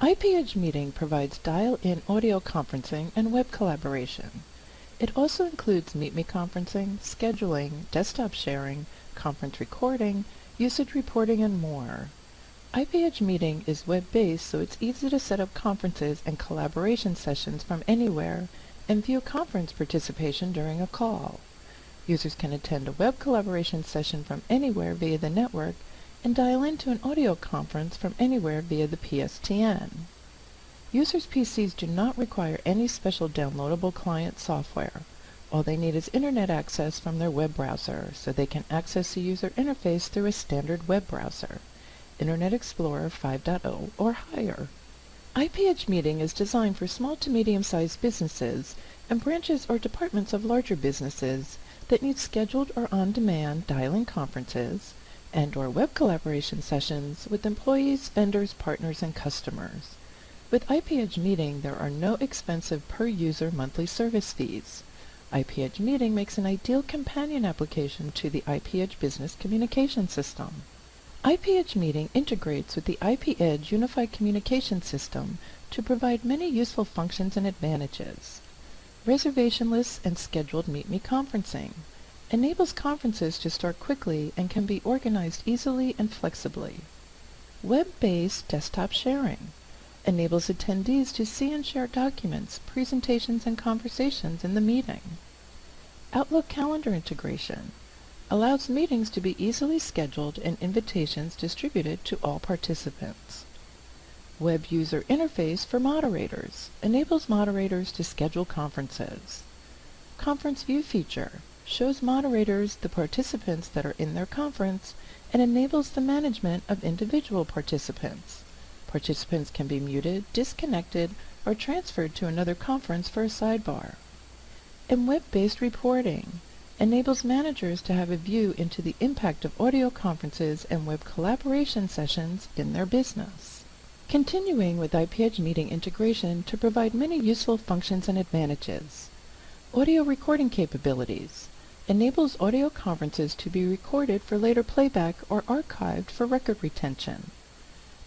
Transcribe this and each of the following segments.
IPedge Meeting provides dial-in audio conferencing and web collaboration. It also includes Meet Me conferencing, scheduling, desktop sharing, conference recording, usage reporting, and more. IPedge Meeting is web-based, so it's easy to set up conferences and collaboration sessions from anywhere and view conference participation during a call. Users can attend a web collaboration session from anywhere via the network and dial into an audio conference from anywhere via the PSTN. Users' PCs do not require any special downloadable client software. All they need is internet access from their web browser, so they can access the user interface through a standard web browser, Internet Explorer 5.0 or higher. IPedge Meeting is designed for small to medium-sized businesses and branches or departments of larger businesses that need scheduled or on-demand dial-in conferences and/or web collaboration sessions with employees, vendors, partners, and customers. With IPedge Meeting, there are no expensive per-user monthly service fees. IPedge Meeting makes an ideal companion application to the IPedge Business Communication System. IPedge Meeting integrates with the IPedge Unified Communication System to provide many useful functions and advantages. Reservation lists and scheduled Meet Me conferencing. Enables conferences to start quickly and can be organized easily and flexibly. Web-based desktop sharing. Enables attendees to see and share documents, presentations, and conversations in the meeting. Outlook calendar integration. Allows meetings to be easily scheduled and invitations distributed to all participants. Web user interface for moderators. Enables moderators to schedule conferences. Conference view feature. Shows moderators the participants that are in their conference and enables the management of individual participants. Participants can be muted, disconnected, or transferred to another conference for a sidebar. And web-based reporting. Enables managers to have a view into the impact of audio conferences and web collaboration sessions in their business. Continuing with IPedge Meeting integration to provide many useful functions and advantages. Audio recording capabilities. Enables audio conferences to be recorded for later playback or archived for record retention.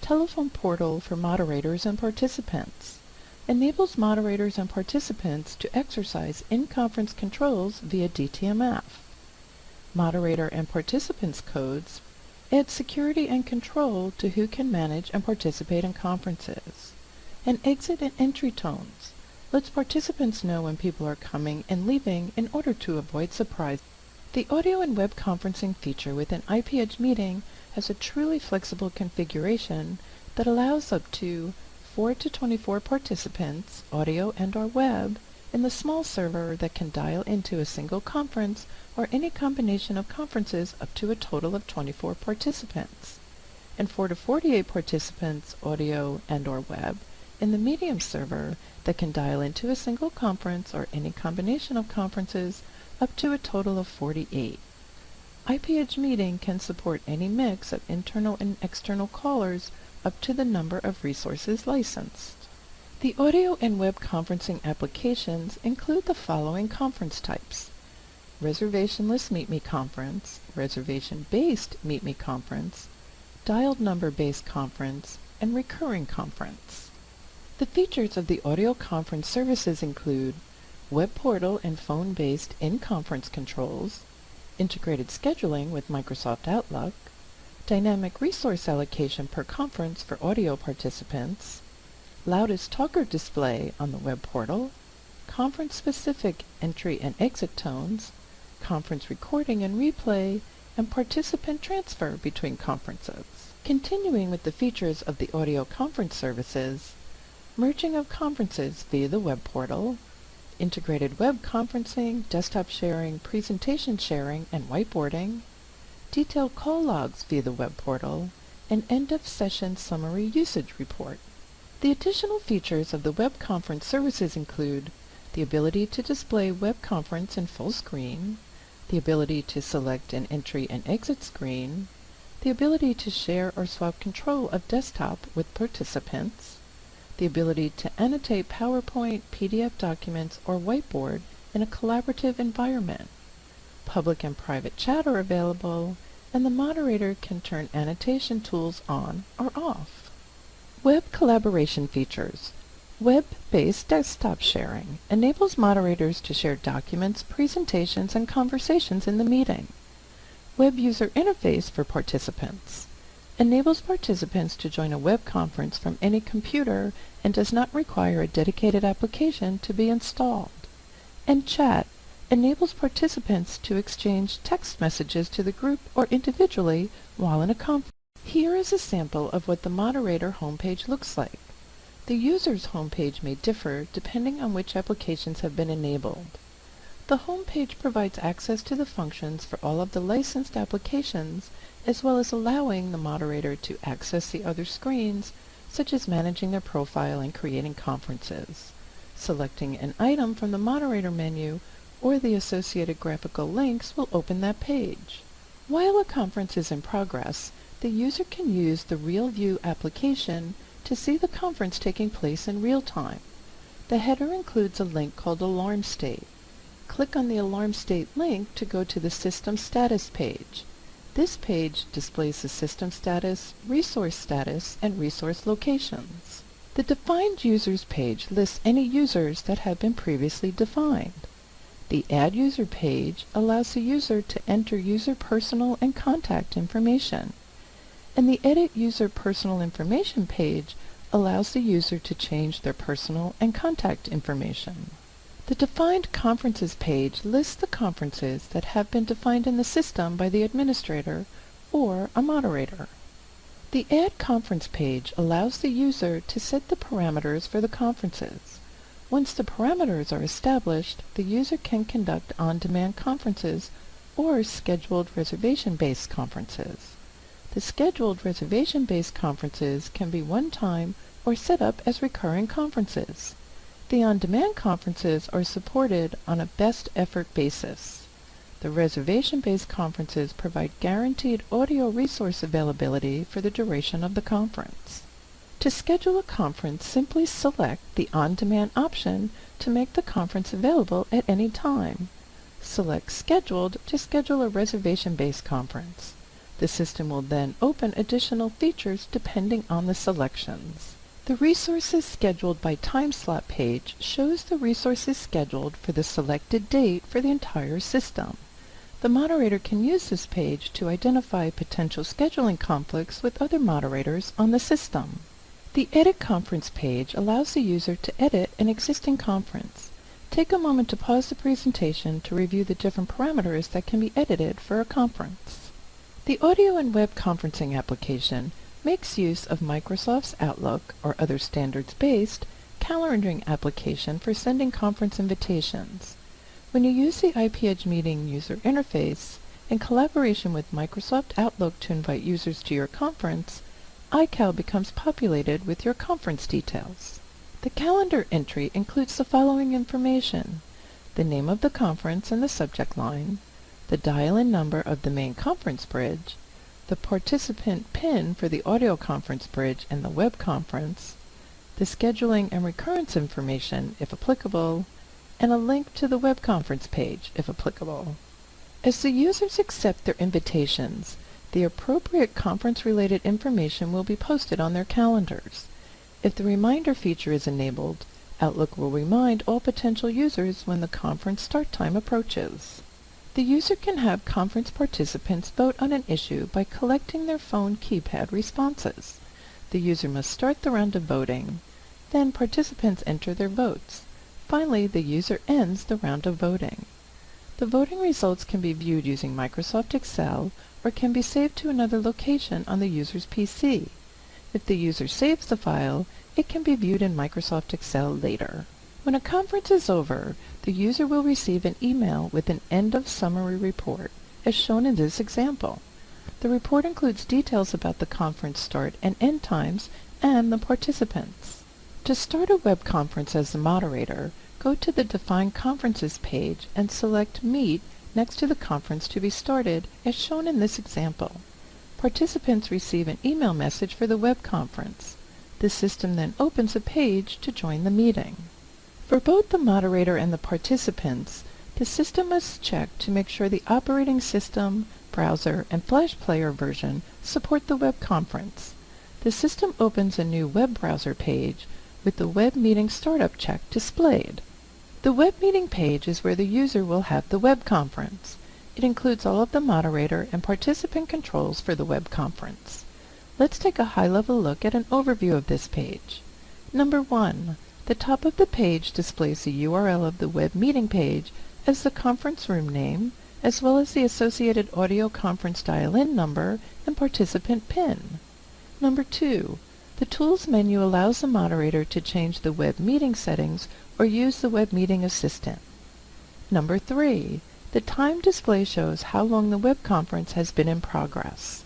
Telephone portal for moderators and participants. Enables moderators and participants to exercise in-conference controls via DTMF. Moderator and participants codes add security and control to who can manage and participate in conferences. And exit and entry tones lets participants know when people are coming and leaving in order to avoid surprise. The audio and web conferencing feature within IPedge Meeting has a truly flexible configuration that allows up to 4 to 24 participants, audio and/or web, in the small server that can dial into a single conference or any combination of conferences up to a total of 24 participants, and 4 to 48 participants, audio and/or web, in the medium server that can dial into a single conference or any combination of conferences up to a total of 48. IPedge Meeting can support any mix of internal and external callers up to the number of resources licensed. The audio and web conferencing applications include the following conference types: reservation-less Meet Me conference, reservation-based Meet Me conference, dialed number-based conference, and recurring conference. The features of the audio conference services include web portal and phone-based in-conference controls, integrated scheduling with Microsoft Outlook, dynamic resource allocation per conference for audio participants, loudest talker display on the web portal, conference-specific entry and exit tones, conference recording and replay, and participant transfer between conferences. Continuing with the features of the audio conference services, merging of conferences via the web portal, integrated web conferencing, desktop sharing, presentation sharing, and whiteboarding, detailed call logs via the web portal, and end-of-session summary usage report. The additional features of the web conference services include the ability to display web conference in full screen, the ability to select an entry and exit screen, the ability to share or swap control of desktop with participants, the ability to annotate PowerPoint, PDF documents, or whiteboard in a collaborative environment. Public and private chat are available, and the moderator can turn annotation tools on or off. Web collaboration features. Web-based desktop sharing enables moderators to share documents, presentations, and conversations in the meeting. Web user interface for participants enables participants to join a web conference from any computer and does not require a dedicated application to be installed. And chat enables participants to exchange text messages to the group or individually while in a conference. Here is a sample of what the moderator homepage looks like. The user's homepage may differ depending on which applications have been enabled. The homepage provides access to the functions for all of the licensed applications, as well as allowing the moderator to access the other screens, such as managing their profile and creating conferences. Selecting an item from the moderator menu or the associated graphical links will open that page. While a conference is in progress, the user can use the Real View application to see the conference taking place in real time. The header includes a link called Alarm State. Click on the Alarm State link to go to the System Status page. This page displays the system status, and resource locations. The Defined Users page lists any users that have been previously defined. The Add User page allows the user to enter user personal and contact information. And the Edit User Personal Information page allows the user to change their personal and contact information. The Defined Conferences page lists the conferences that have been defined in the system by the administrator or a moderator. The Add Conference page allows the user to set the parameters for the conferences. Once the parameters are established, the user can conduct on-demand conferences or scheduled reservation-based conferences. The scheduled reservation-based conferences can be one-time or set up as recurring conferences. The on-demand conferences are supported on a best effort basis. The reservation-based conferences provide guaranteed audio resource availability for the duration of the conference. To schedule a conference, simply select the on-demand option to make the conference available at any time. Select Scheduled to schedule a reservation-based conference. The system will then open additional features depending on the selections. The Resources Scheduled by Time Slot page shows the resources scheduled for the selected date for the entire system. The moderator can use this page to identify potential scheduling conflicts with other moderators on the system. The Edit Conference page allows the user to edit an existing conference. Take a moment to pause the presentation to review the different parameters that can be edited for a conference. The Audio and Web Conferencing application makes use of Microsoft's Outlook or other standards-based calendaring application for sending conference invitations. When you use the IPedge meeting user interface in collaboration with Microsoft Outlook to invite users to your conference, iCal becomes populated with your conference details. The calendar entry includes the following information: the name of the conference and the subject line, the dial-in number of the main conference bridge, the participant PIN for the audio conference bridge and the web conference, the scheduling and recurrence information, if applicable, and a link to the web conference page, if applicable. As the users accept their invitations, the appropriate conference-related information will be posted on their calendars. If the reminder feature is enabled, Outlook will remind all potential users when the conference start time approaches. The user can have conference participants vote on an issue by collecting their phone keypad responses. The user must start the round of voting. Then participants enter their votes. Finally, the user ends the round of voting. The voting results can be viewed using Microsoft Excel or can be saved to another location on the user's PC. If the user saves the file, it can be viewed in Microsoft Excel later. When a conference is over, the user will receive an email with an end-of-summary report, as shown in this example. The report includes details about the conference start and end times and the participants. To start a web conference as the moderator, go to the Define Conferences page and select Meet next to the conference to be started, as shown in this example. Participants receive an email message for the web conference. The system then opens a page to join the meeting. For both the moderator and the participants, the system must check to make sure the operating system, browser, and Flash Player version support the web conference. the system opens a new web browser page with the web meeting startup check displayed. The web meeting page is where the user will have the web conference. It includes all of the moderator and participant controls for the web conference. Let's take a high-level look at an overview of this page. Number 1. The top of the page displays the URL of the web meeting page as the conference room name, as well as the associated audio conference dial-in number and participant PIN. Number 2. The Tools menu allows the moderator to change the web meeting settings or use the web meeting assistant. Number 3. The time display shows how long the web conference has been in progress.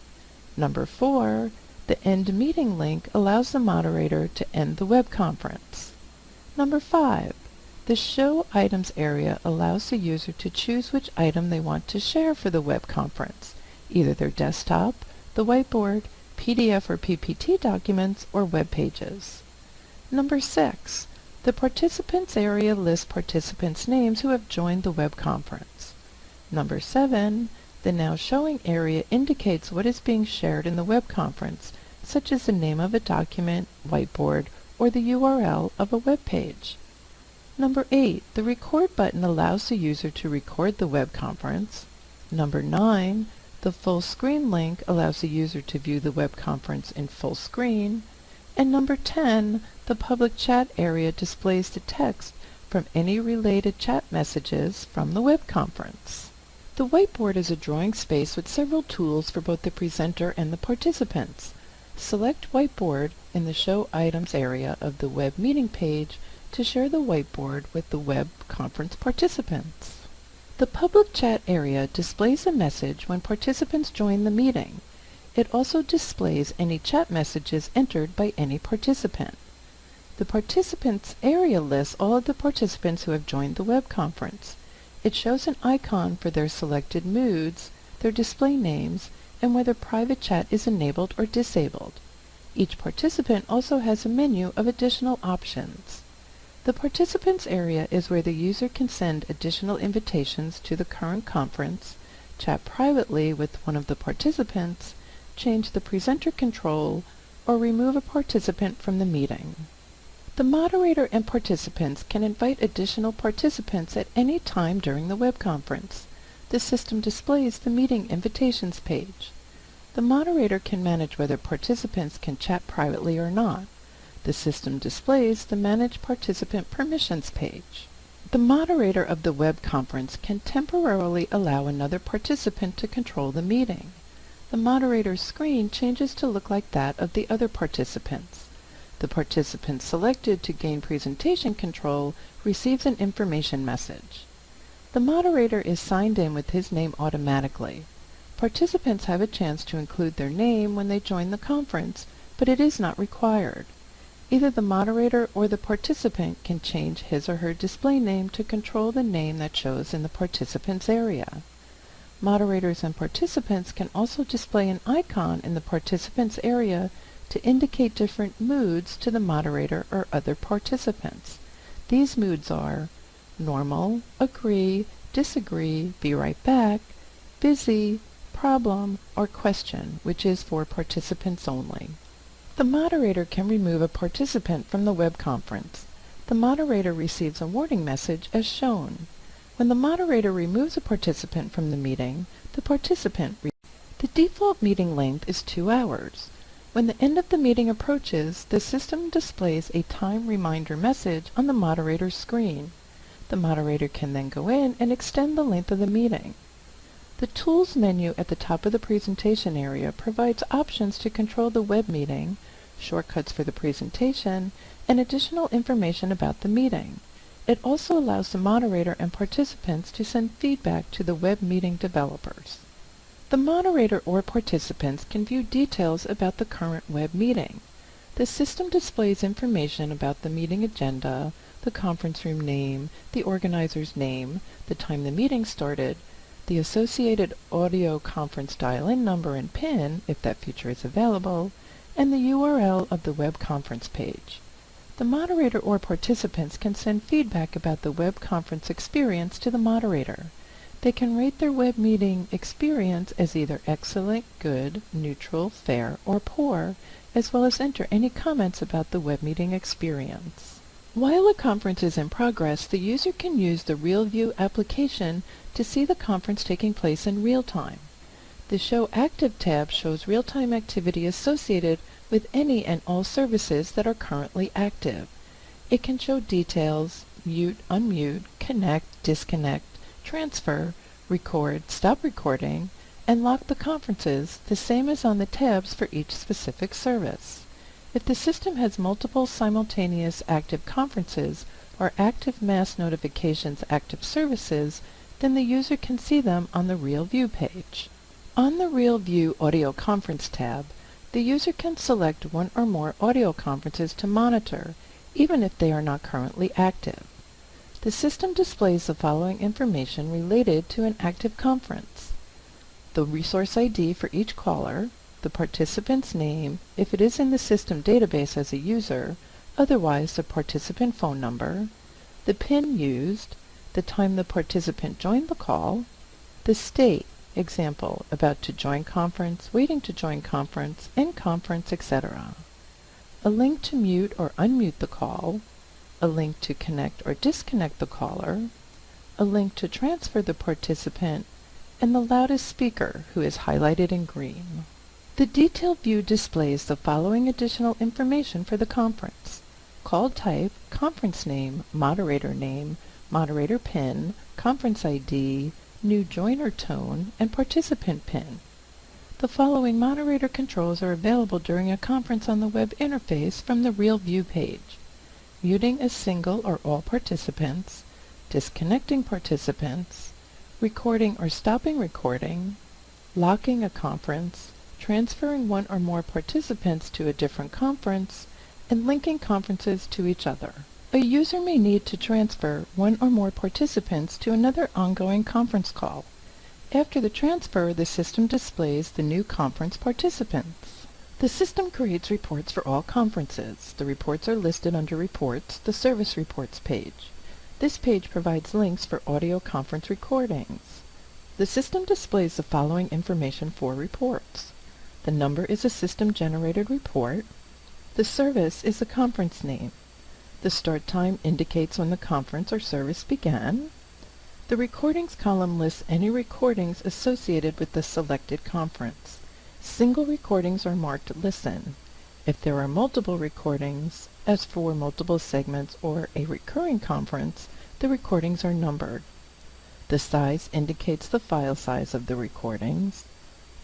Number 4. The End Meeting link allows the moderator to end the web conference. Number 5. The Show Items area allows the user to choose which item they want to share for the web conference, either their desktop, the whiteboard, PDF or PPT documents, or web pages. Number 6. The Participants area lists participants' names who have joined the web conference. Number 7. The Now Showing area indicates what is being shared in the web conference, such as the name of a document, whiteboard, or the URL of a web page. Number 8. The Record button allows the user to record the web conference. Number 9. The Full Screen link allows the user to view the web conference in full screen. And number 10, the Public Chat area displays the text from any related chat messages from the web conference. The whiteboard is a drawing space with several tools for both the presenter and the participants. Select Whiteboard in the Show Items area of the web meeting page to share the whiteboard with the web conference participants. The Public Chat area displays a message when participants join the meeting. It also displays any chat messages entered by any participant. The Participants area lists all of the participants who have joined the web conference. It shows an icon for their selected moods, their display names, and whether private chat is enabled or disabled. Each participant also has a menu of additional options. The Participants area is where the user can send additional invitations to the current conference, chat privately with one of the participants, change the presenter control, or remove a participant from the meeting. The moderator and participants can invite additional participants at any time during the web conference. The system displays the meeting invitations page. The moderator can manage whether participants can chat privately or not. The system displays the Manage Participant Permissions page. The moderator of the web conference can temporarily allow another participant to control the meeting. The moderator's screen changes to look like that of the other participants. The participant selected to gain presentation control receives an information message. The moderator is signed in with his name automatically. Participants have a chance to include their name when they join the conference, but it is not required. Either the moderator or the participant can change his or her display name to control the name that shows in the participants area. Moderators and participants can also display an icon in the participants area to indicate different moods to the moderator or other participants. These moods are normal, agree, disagree, be right back, busy, problem, or question, which is for participants only. The moderator can remove a participant from the web conference. The moderator receives a warning message as shown. When the moderator removes a participant from the meeting, the default meeting length is 2 hours. When the end of the meeting approaches, the system displays a time reminder message on the moderator's screen. The moderator can then go in and extend the length of the meeting. The Tools menu at the top of the presentation area provides options to control the web meeting, shortcuts for the presentation, and additional information about the meeting. It also allows the moderator and participants to send feedback to the web meeting developers. The moderator or participants can view details about the current web meeting. The system displays information about the meeting agenda, the conference room name, the organizer's name, the time the meeting started, the associated audio conference dial-in number and PIN, if that feature is available, and the URL of the web conference page. The moderator or participants can send feedback about the web conference experience to the moderator. They can rate their web meeting experience as either excellent, good, neutral, fair, or poor, as well as enter any comments about the web meeting experience. While a conference is in progress, the user can use the RealView application to see the conference taking place in real time. The Show Active tab shows real-time activity associated with any and all services that are currently active. It can show details, mute, unmute, connect, disconnect, transfer, record, stop recording, and lock the conferences, the same as on the tabs for each specific service. If the system has multiple simultaneous active conferences or active mass notifications active services, then the user can see them on the RealView page. On the RealView Audio Conference tab, the user can select one or more audio conferences to monitor, even if they are not currently active. The system displays the following information related to an active conference: the resource ID for each caller, the participant's name, if it is in the system database as a user, otherwise the participant phone number, the PIN used, the time the participant joined the call, the state, example, about to join conference, waiting to join conference, in conference, etc. A link to mute or unmute the call, a link to connect or disconnect the caller, a link to transfer the participant, and the loudest speaker, who is highlighted in green. The detailed view displays the following additional information for the conference: call type, conference name, moderator PIN, conference ID, new joiner tone, and participant PIN. The following moderator controls are available during a conference on the web interface from the RealView page: muting a single or all participants, disconnecting participants, recording or stopping recording, locking a conference, transferring one or more participants to a different conference, and linking conferences to each other. A user may need to transfer one or more participants to another ongoing conference call. After the transfer, the system displays the new conference participants. The system creates reports for all conferences. The reports are listed under Reports, the Service Reports page. This page provides links for audio conference recordings. The system displays the following information for reports: the number is a system-generated report, the service is the conference name, the start time indicates when the conference or service began, the recordings column lists any recordings associated with the selected conference. Single recordings are marked Listen. If there are multiple recordings, as for multiple segments or a recurring conference, the recordings are numbered. The size indicates the file size of the recordings,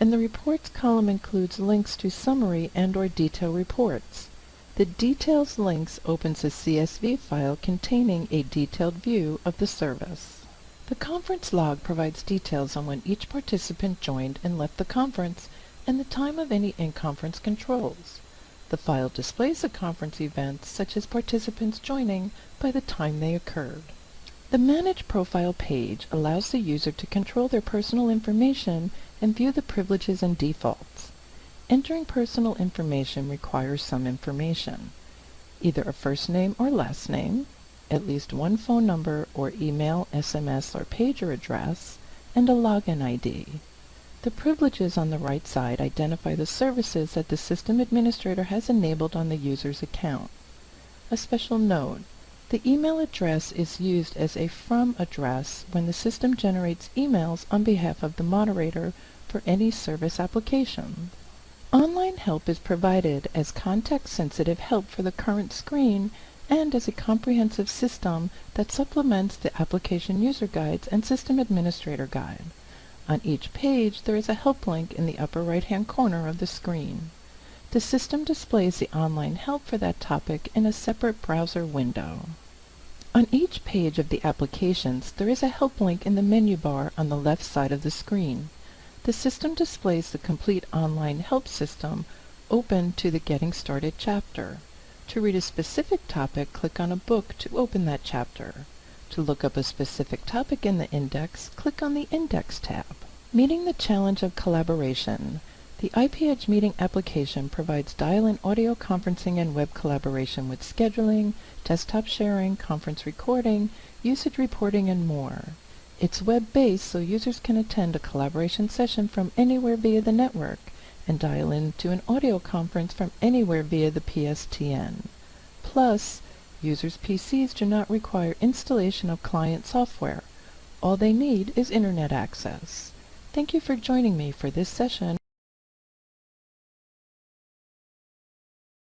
and the Reports column includes links to summary and/or detail reports. The Details links opens a CSV file containing a detailed view of the service. The conference log provides details on when each participant joined and left the conference and the time of any in-conference controls. The file displays the conference events, such as participants joining, by the time they occurred. The Manage Profile page allows the user to control their personal information and view the privileges and defaults. Entering personal information requires some information: either a first name or last name, at least one phone number or email, SMS, or pager address, and a login ID. The privileges on the right side identify the services that the system administrator has enabled on the user's account. A special note: the email address is used as a from address when the system generates emails on behalf of the moderator for any service application. Online help is provided as context-sensitive help for the current screen and as a comprehensive system that supplements the application user guides and system administrator guide. On each page, there is a help link in the upper right-hand corner of the screen. The system displays the online help for that topic in a separate browser window. On each page of the applications, there is a help link in the menu bar on the left side of the screen. The system displays the complete online help system open to the Getting Started chapter. To read a specific topic, click on a book to open that chapter. To look up a specific topic in the index, click on the Index tab. Meeting the challenge of collaboration. The IPedge meeting application provides dial-in audio conferencing and web collaboration with scheduling, desktop sharing, conference recording, usage reporting, and more. It's web-based, so users can attend a collaboration session from anywhere via the network and dial into an audio conference from anywhere via the PSTN. Plus, users' PCs do not require installation of client software. All they need is internet access. Thank you for joining me for this session